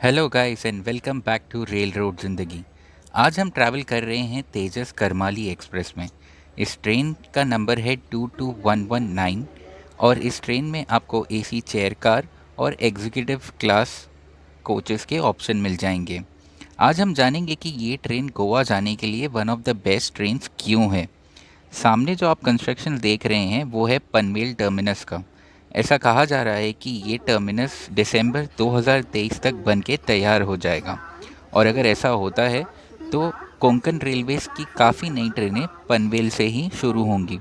Hello guys and welcome back to rail road ज़िंदगी। आज हम ट्रैवल कर रहे हैं तेजस करमाली एक्सप्रेस में। इस ट्रेन का नंबर है 22119 और इस ट्रेन में आपको एसी चेयर कार और एग्जीक्यूटिव क्लास कोचेस के ऑप्शन मिल जाएंगे। आज हम जानेंगे कि ये ट्रेन गोवा जाने के लिए one of the best trains क्यों है। सामने जो आप कंस्ट्रक्शन देख रहे हैं वो है पनवेल टर्मिनस का। ऐसा कहा जा रहा है कि ये टर्मिनस दिसंबर 2023 तक बन के तैयार हो जाएगा और अगर ऐसा होता है तो कोंकण रेलवेज़ की काफ़ी नई ट्रेनें पनवेल से ही शुरू होंगी।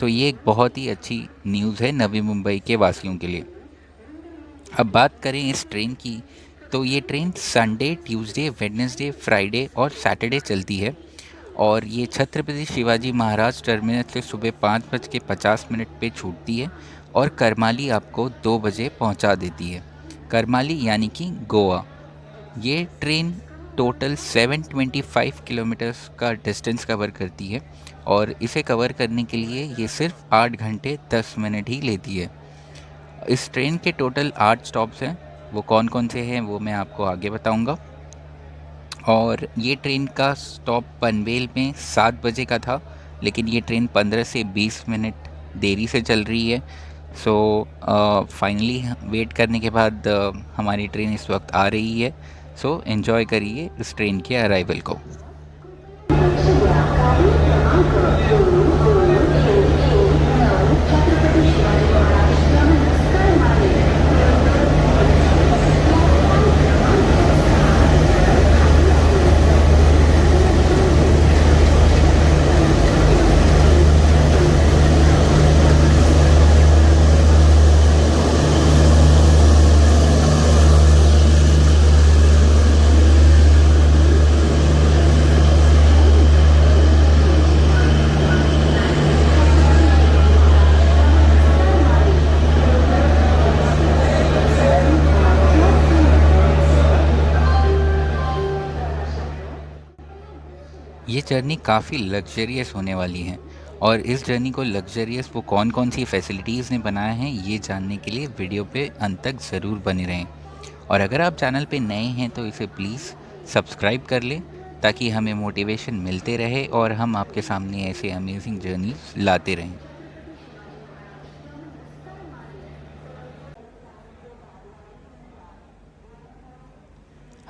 तो ये एक बहुत ही अच्छी न्यूज़ है नवी मुंबई के वासियों के लिए। अब बात करें इस ट्रेन की, तो ये train Sunday, Tuesday, Wednesday, Friday और सैटरडे चलती है और ये छत्रपति शिवाजी महाराज टर्मिनस से सुबह 5:50 पे छूटती है और करमाली आपको 2 बजे पहुंचा देती है। करमाली यानी कि गोवा। ये ट्रेन टोटल 725 किलोमीटर्स का डिस्टेंस कवर करती है और इसे कवर करने के लिए ये सिर्फ 8 घंटे 10 मिनट ही लेती है। इस ट्रेन के टोटल 8 स्टॉप्स हैं। वो कौन कौन से हैं वो मैं आपको आगे बताऊंगा। और ये ट्रेन का स्टॉप पनवेल में 7 बजे का था, लेकिन ये ट्रेन 15 से 20 मिनट देरी से चल रही है। सो फाइनली वेट करने के बाद हमारी ट्रेन इस वक्त आ रही है। सो एंजॉय करिए इस ट्रेन के अराइवल को। ये जर्नी काफ़ी लग्जरियस होने वाली है और इस जर्नी को लग्जरियस वो कौन कौन सी फैसिलिटीज़ ने बनाया है ये जानने के लिए वीडियो पे अंत तक ज़रूर बने रहें। और अगर आप चैनल पे नए हैं तो इसे प्लीज़ सब्सक्राइब कर लें ताकि हमें मोटिवेशन मिलते रहे और हम आपके सामने ऐसे अमेजिंग जर्नीज लाते रहें।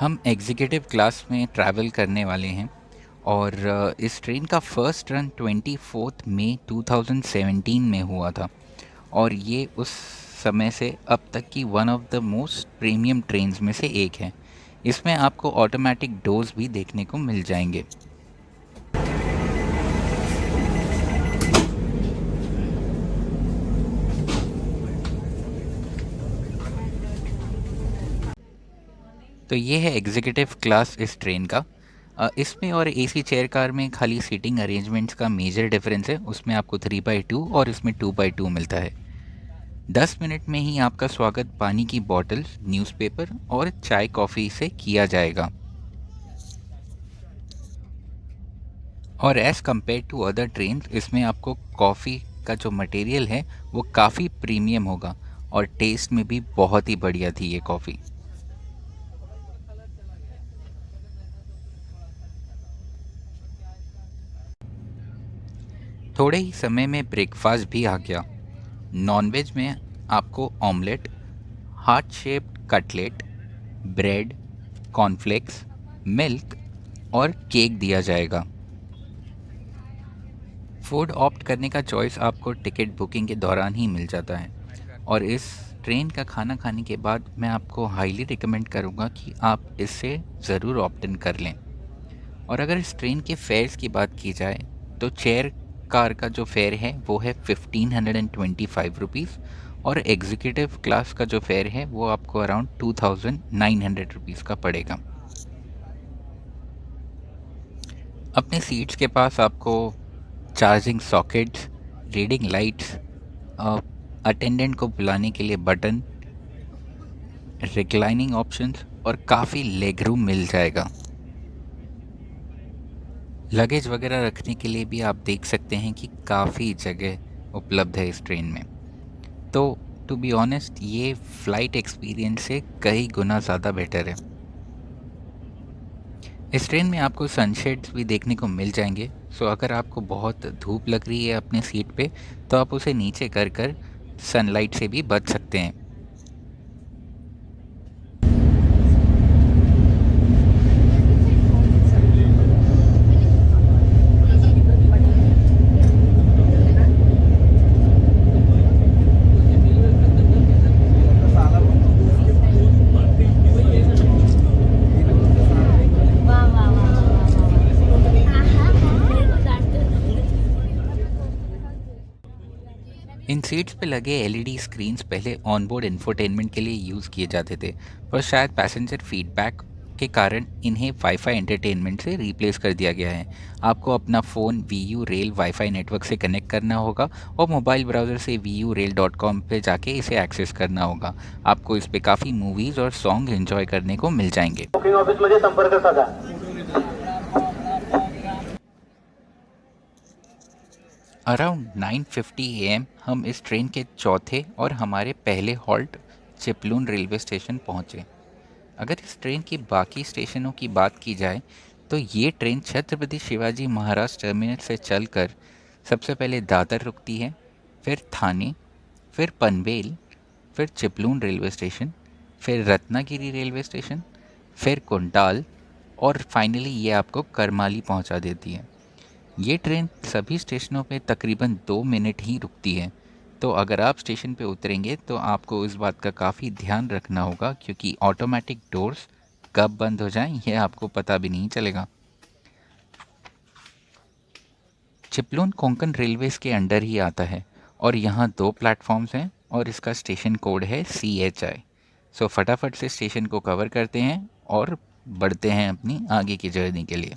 हम एग्जीक्यूटिव क्लास में ट्रैवल करने वाले हैं और इस ट्रेन का फर्स्ट रन 24 मई 2017 में हुआ था और ये उस समय से अब तक की one of the most premium trains में से एक है। इसमें आपको ऑटोमेटिक डोर्स भी देखने को मिल जाएंगे। तो ये है एग्जीक्यूटिव क्लास इस ट्रेन का। इसमें और एसी चेयर कार में खाली सीटिंग अरेंजमेंट्स का मेजर डिफरेंस है। उसमें आपको 3/2 और इसमें 2/2 मिलता है। 10 मिनट में ही आपका स्वागत पानी की बॉटल, न्यूज़पेपर और चाय कॉफ़ी से किया जाएगा। और as compare to other train इसमें आपको कॉफ़ी का जो मटेरियल है वो काफ़ी प्रीमियम होगा और टेस्ट में भी बहुत ही बढ़िया थी ये कॉफ़ी। थोड़े ही समय में ब्रेकफास्ट भी आ गया। नॉनवेज में आपको omelette, heart shaped cutlet, bread, cornflakes, milk और केक दिया जाएगा। फूड ऑप्ट करने का चॉइस आपको टिकट बुकिंग के दौरान ही मिल जाता है और इस ट्रेन का खाना खाने के बाद मैं आपको हाईली रिकमेंड करूँगा कि आप इससे ज़रूर ऑप्ट इन कर लें। और अगर इस ट्रेन के फेयर्स की बात की जाए तो चेयर कार का जो फेयर है वो है 1525 रुपीज़, और एग्जीक्यूटिव क्लास का जो फेयर है वो आपको अराउंड 2900 रुपीज़ का पड़ेगा। अपने सीट्स के पास आपको charging sockets, reading lights, attendant को बुलाने के लिए बटन, रिक्लाइनिंग ऑप्शंस और काफ़ी लेग रूम मिल जाएगा। लगेज वगैरह रखने के लिए भी आप देख सकते हैं कि काफ़ी जगह उपलब्ध है इस ट्रेन में। तो टू बी ऑनेस्ट ये फ़्लाइट एक्सपीरियंस से कई गुना ज़्यादा बेटर है। इस ट्रेन में आपको सनशेड्स भी देखने को मिल जाएंगे। सो अगर आपको बहुत धूप लग रही है अपने सीट पे तो आप उसे नीचे कर कर सनलाइट से भी बच सकते हैं। वाह वाह वाह वाह इन सीट्स पे लगे एलईडी स्क्रीन्स पहले ऑनबोर्ड इंफोटेनमेंट के लिए यूज़ किए जाते थे, पर शायद पैसेंजर फीडबैक के कारण इन्हें वाईफाई एंटरटेनमेंट से रिप्लेस कर दिया गया है। आपको अपना phone Vu rail wifi network से कनेक्ट करना होगा और मोबाइल ब्राउज़र से vurail.com पे जाके इसे एक्सेस करना होगा। आपको इस पे काफ़ी मूवीज़ और सॉन्ग एंजॉय करने को मिल जाएंगे। बुकिंग ऑफिसमध्ये संपर्क साधा। अराउंड 9:50 AM हम इस ट्रेन के चौथे और हमारे पहले हॉल्ट चिपलून रेलवे स्टेशन पहुँचे। अगर इस ट्रेन की बाकी स्टेशनों की बात की जाए तो ये ट्रेन छत्रपति शिवाजी महाराज टर्मिनस से चलकर सबसे पहले दादर रुकती है, फिर थाने, फिर पनवेल, फिर चिपलून रेलवे स्टेशन, फिर रत्नागिरी रेलवे स्टेशन, फिर कुंटाल और फाइनली ये आपको करमाली पहुंचा देती है। ये ट्रेन सभी स्टेशनों पे तकरीबन 2 मिनट ही रुकती है। तो अगर आप स्टेशन पे उतरेंगे तो आपको इस बात का काफ़ी ध्यान रखना होगा क्योंकि ऑटोमेटिक डोर्स कब बंद हो जाएं ये आपको पता भी नहीं चलेगा। चिपलून कोंकण रेलवेज़ के अंडर ही आता है और यहाँ 2 प्लेटफॉर्म्स हैं और इसका स्टेशन कोड है CHI। सो फटाफट से स्टेशन को कवर करते हैं और बढ़ते हैं अपनी आगे की जर्नी के लिए।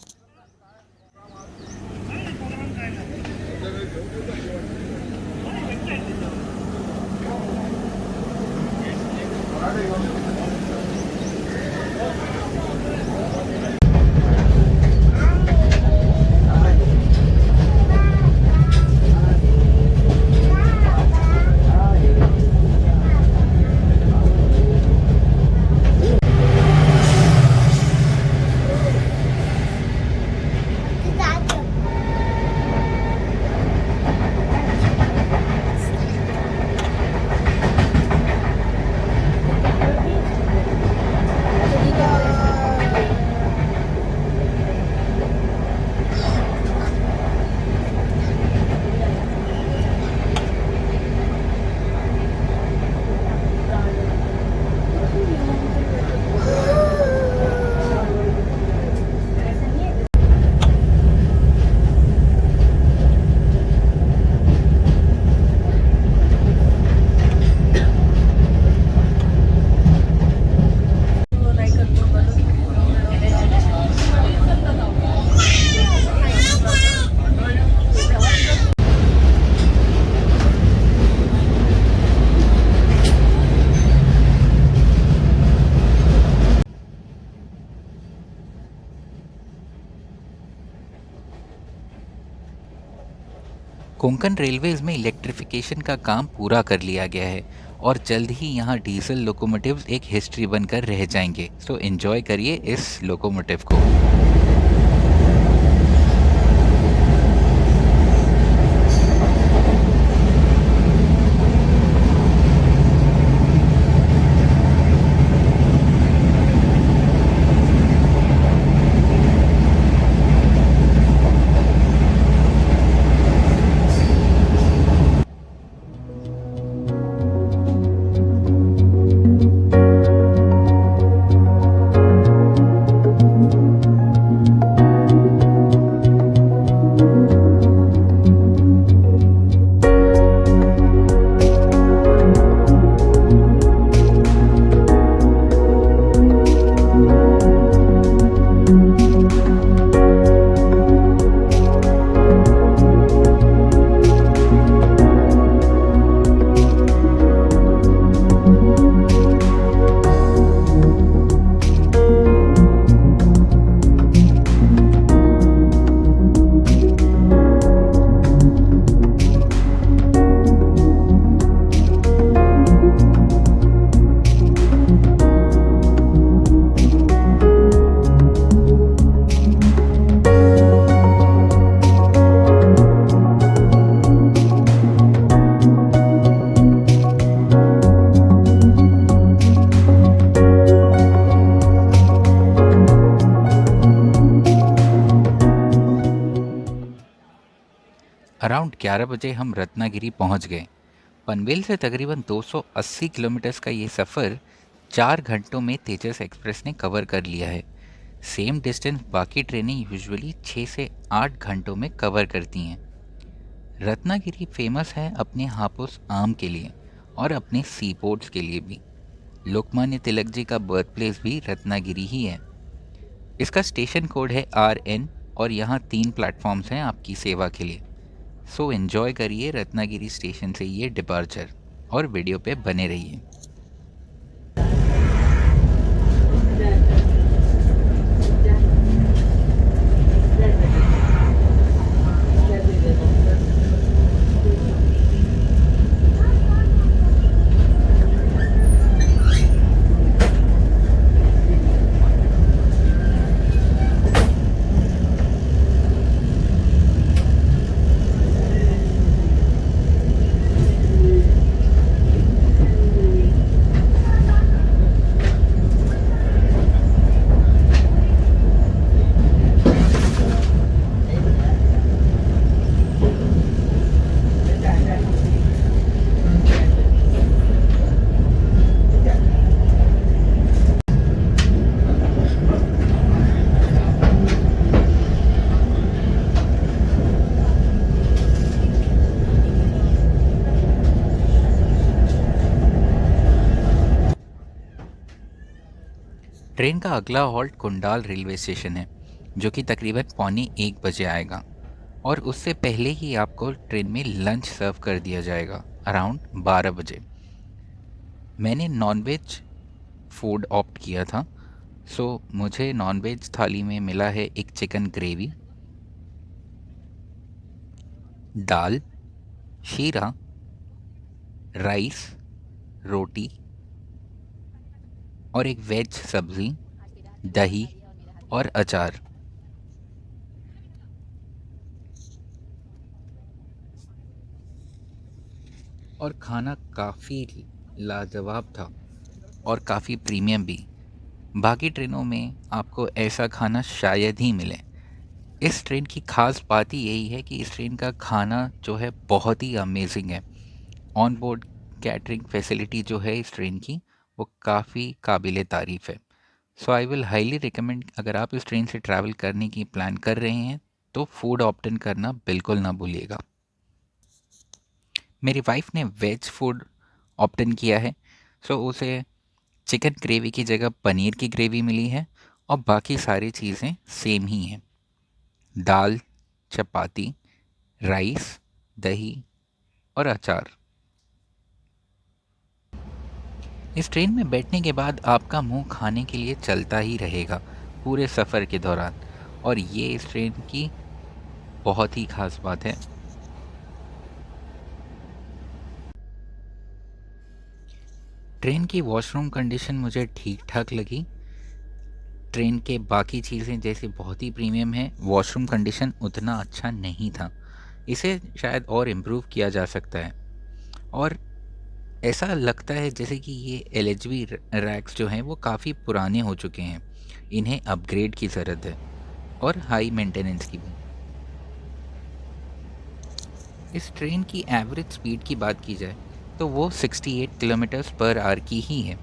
कोंकण रेलवेज़ में इलेक्ट्रिफिकेशन का काम पूरा कर लिया गया है और जल्द ही यहाँ डीजल लोकोमोटिव्स एक हिस्ट्री बनकर रह जाएंगे। सो एंजॉय करिए इस लोकोमोटिव को। अराउंड 11 बजे हम रत्नागिरी पहुंच गए। पनवेल से तकरीबन 280 किलोमीटर्स का ये सफ़र 4 घंटों में तेजस एक्सप्रेस ने कवर कर लिया है। सेम डिस्टेंस बाकी ट्रेनें यूजुअली 6 से 8 घंटों में कवर करती हैं। रत्नागिरी फेमस है अपने हापुस आम के लिए और अपने सी पोर्ट्स के लिए भी। लोकमान्य तिलक जी का बर्थ प्लेस भी रत्नागिरी ही है। इसका स्टेशन कोड है RN और यहाँ 3 प्लेटफॉर्म्स हैं आपकी सेवा के लिए। सो एन्जॉय करिए रत्नागिरी स्टेशन से ये डिपार्चर और वीडियो पे बने रहिए। ट्रेन का अगला हॉल्ट कुंडाल रेलवे स्टेशन है, जो कि तकरीबन 12:45 बजे आएगा और उससे पहले ही आपको ट्रेन में लंच सर्व कर दिया जाएगा अराउंड 12 बजे। मैंने नॉनवेज फूड ऑप्ट किया था, सो मुझे नॉनवेज थाली में मिला है एक चिकन ग्रेवी, दाल, शीरा, राइस, रोटी और एक वेज सब्ज़ी, दही और अचार। और खाना काफ़ी लाजवाब था और काफ़ी प्रीमियम भी। बाकी ट्रेनों में आपको ऐसा खाना शायद ही मिले। इस ट्रेन की ख़ास बात ही यही है कि इस ट्रेन का खाना जो है बहुत ही अमेजिंग है। ऑन बोर्ड कैटरिंग फैसिलिटी जो है इस ट्रेन की, वो काफ़ी काबिल तारीफ़ है। सो आई विल हाईली रिकमेंड, अगर आप इस ट्रेन से ट्रैवल करने की प्लान कर रहे हैं तो फूड ऑप्टन करना बिल्कुल ना भूलिएगा। मेरी वाइफ ने वेज फूड ऑप्टन किया है, सो उसे चिकन ग्रेवी की जगह पनीर की ग्रेवी मिली है और बाकी सारी चीज़ें सेम ही हैं। दाल, चपाती, राइस, दही और अचार। इस ट्रेन में बैठने के बाद आपका मुंह खाने के लिए चलता ही रहेगा पूरे सफ़र के दौरान, और ये इस ट्रेन की बहुत ही ख़ास बात है। ट्रेन की वॉशरूम कंडीशन मुझे ठीक ठाक लगी। ट्रेन के बाकी चीज़ें जैसे बहुत ही प्रीमियम है, वॉशरूम कंडीशन उतना अच्छा नहीं था। इसे शायद और इम्प्रूव किया जा सकता है। और ऐसा लगता है जैसे कि ये LHV रैक्स जो हैं वो काफ़ी पुराने हो चुके हैं, इन्हें अपग्रेड की ज़रूरत है और हाई मेंटेनेंस की भी। इस ट्रेन की एवरेज स्पीड की बात की जाए तो वो 68 किलोमीटर्स पर आवर की ही है,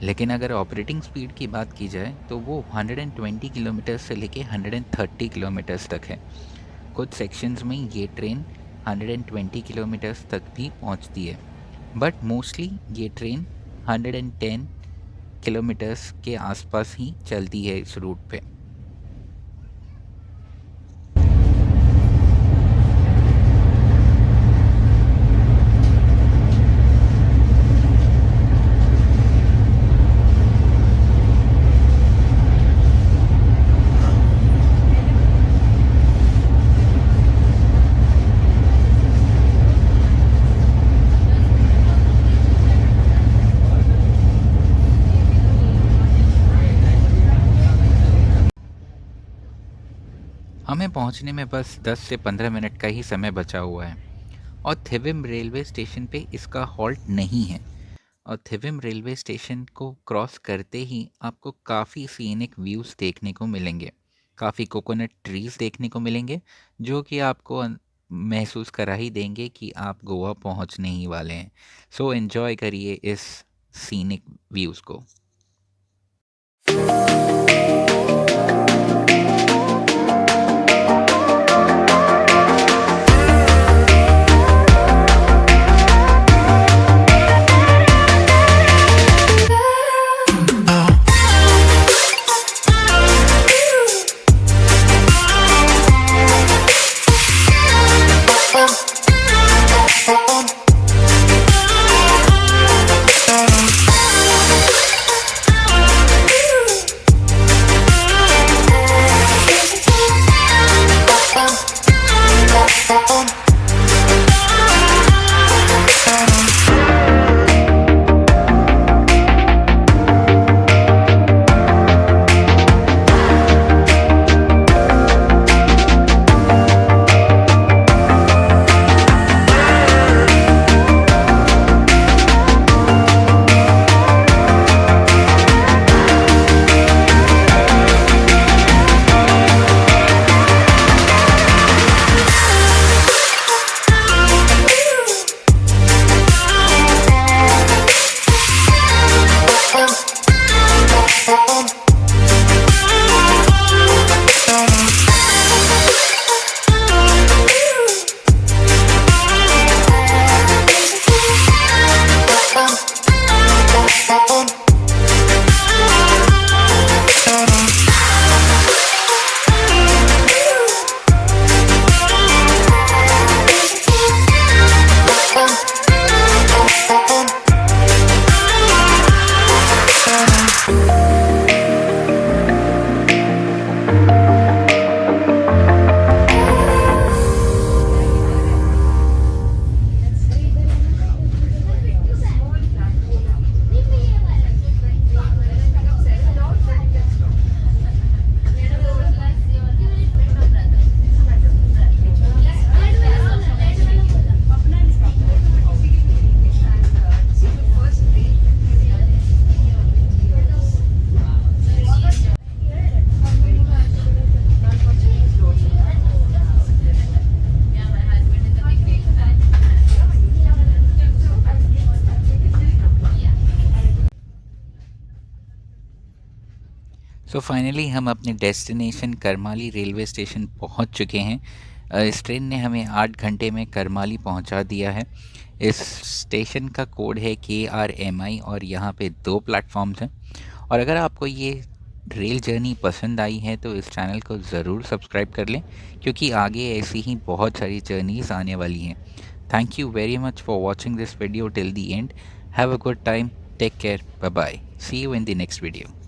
लेकिन अगर ऑपरेटिंग स्पीड की बात की जाए तो वो 120 किलोमीटर से लेके 130 किलोमीटर्स तक है। कुछ सेक्शंस में ये ट्रेन 120 किलोमीटर्स तक भी पहुंचती है, बट मोस्टली ये ट्रेन 110 किलोमीटर्स के आसपास ही चलती है इस रूट पे। हमें पहुंचने में बस 10 से 15 मिनट का ही समय बचा हुआ है और थिविम रेलवे स्टेशन पे इसका हॉल्ट नहीं है। और थिविम रेलवे स्टेशन को क्रॉस करते ही आपको काफ़ी सीनिक व्यूज़ देखने को मिलेंगे, काफ़ी कोकोनट ट्रीज़ देखने को मिलेंगे, जो कि आपको महसूस करा ही देंगे कि आप गोवा पहुंचने ही वाले हैं। सो एंजॉय करिए इस सीनिक व्यूज़ को। सो फाइनली हम अपने डेस्टिनेशन करमाली रेलवे स्टेशन पहुंच चुके हैं। इस ट्रेन ने हमें 8 घंटे में करमाली पहुंचा दिया है। इस स्टेशन का कोड है KRMI और यहाँ पे 2 प्लेटफॉर्म्स हैं। और अगर आपको ये रेल जर्नी पसंद आई है तो इस चैनल को ज़रूर सब्सक्राइब कर लें, क्योंकि आगे ऐसी ही बहुत सारी जर्नीज़ आने वाली हैं। Thank you very much for watching this video till the end. Have a good time, take care, bye bye, see you in the next video.